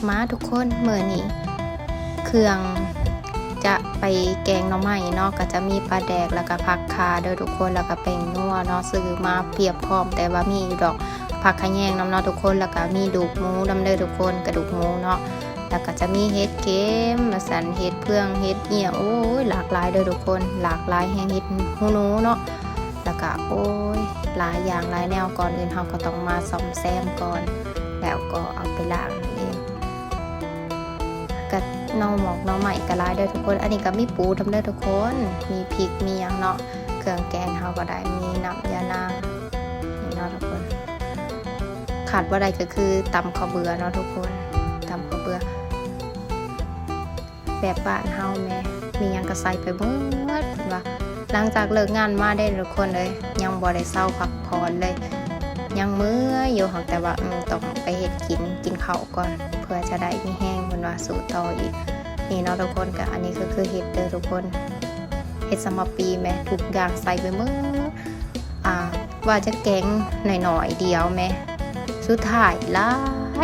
มาทุกคนมื้อนี้เครื่องจะไปแกงหน่อไม้เนาะก็จะมีปลาแดกแล้วก็ผักคาเด้อทุกคนแล้วก็แป้งนัวเนาะซื้อมาเพียบพร้อมแต่ว่ามีดอกผักขะแยงนำเนาะทุกคนแล้วก็มีดูกหมูนำเด้อทุกคนกระดูกหมูเนาะแล้วก็จะมีเฮ็ดเกมมาสั่นเฮ็ดเพื่องเฮ็ดเหี่ยโอ้ยหลากหลายเด้อทุกคนหลากหลายแฮงเฮ็ดฮู้หนูเนาะแล้วก็โอ้ยหลายอย่างหลายแนวก่อนอื่นเฮาก็ต้องมาซ่อมแซมก่อนแล้วก็เอาไปล้างนั่นเองกับหน่อหมอกหน่อใหม่ก็หลายเด้อทุกคนอันนี้ก็มีปูทำเด้อทุกคนมีพริกมีหยังเนาะเครื่องแกงเฮาก็ได้มีน้ำยานางนี่เนาะทุกคนขาดบ่ได้ก็คือตำข้าวเบื่อเนาะทุกคนตำข้าวเบื่อแบบบ้านเฮาแม่มีหยังก็ใส่ไปเบิดเพิ่นว่าหลังจากเลิกงานมาได้ทุกคนเลยยังบ่ได้เช้าพักผ่อนเลยยังมื้ออยู่หักแต่ว่าต้องไปเฮ็ดกินข้าวก่อนเพื่อจะได้มีแห้งเพิ่นว่าสู้ต่ออีกนี่เนาะทุกคนก็อันนี้ก็คือเฮ็ดเด้อทุกคนเฮ็ดสำหรับปีแม่ทุกอย่างใส่ไปหมดว่าจะแกงหน่อยๆเดียวแม่สุดท้ายหลา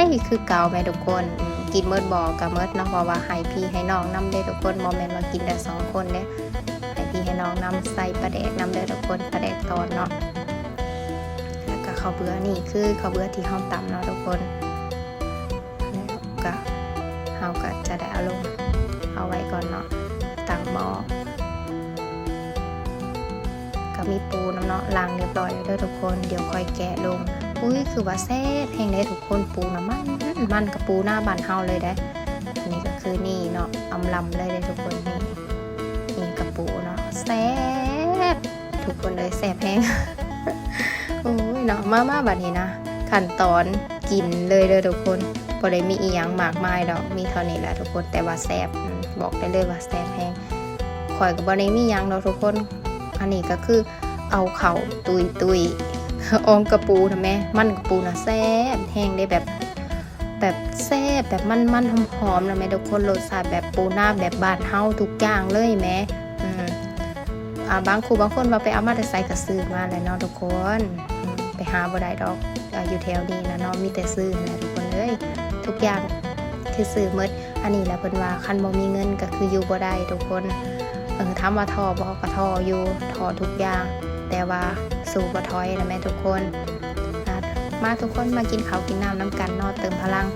ยคือเก่าแม่ทุกคนกินเมิดบ่ก็เมิดเนาะเพราะว่าให้พี่ให้น้องนำเด้อทุกคนบ่แม่นว่ากินแต่2คนเด้ให้พี่ให้น้องนำใส่ปลาแดกนำเด้อทุกคนปลาแดกตอนเนาะแล้วก็ข้าวเบื่อนี่คือข้าวเบื่อที่เฮาตำเนาะทุกคนแล้วก็เฮาก็จะได้เอาไว้ก่อนเนาะตั้งหม้อก็มีปูน้ำเนาะล้างเรียบร้อยแล้วเด้อทุกคนเดี๋ยวค่อยแกะลงอุ้ยคือว่าแซ่บแห้งได้ทุกคนปูน้ำมันกับปูหน้าบ้านเฮาเลยได้อันนี้ก็คือนี่เนาะอำลำเลยทุกคนนี่กับปูเนาะแซ่บทุกคนเลยแซ่บแห้ง โอ้ยเนาะมาบัดนี้นะขั้นตอนกินเลยเด้อทุกคนบ่ได้มีอีหยังมากมายดอกมีเท่านี้แหละทุกคนแต่ว่าแซ่บบอกได้เลยว่าแซ่บแห้งข่อยก็บ่ได้มีหยังดอกทุกคนอันนี้ก็คือเอาเข้าตุยออมกระปูนะแม่มันกระปูนะแซ่บแห้งได้แบบแซ่บแบบมันหอมๆนะแม่ทุกคนรสชาติแบบปูหน้าแบบบ้านเฮาทุกอย่างเลยแม่บางคนว่าไปเอามาแต่ใส่กระซื้อมาแล้วเนาะทุกคนไปหาบ่ได้ดอกอยู่แถวนี้นะเนาะมีแต่ซื้อนะทุกคนเลยทุกอย่างคือซื้อหมดอันนี้แหละเพิ่นว่าคันบ่มีเงินก็คืออยู่บ่ได้ทุกคนถามว่าท้อบ่ก็ท้ออยู่ท้อทุกอย่างแต่ว่าสู้บ่ถอยนะแม่ทุกคนมาทุกคนมากินข้าวกินน้ำกันเนาะเติมพลัง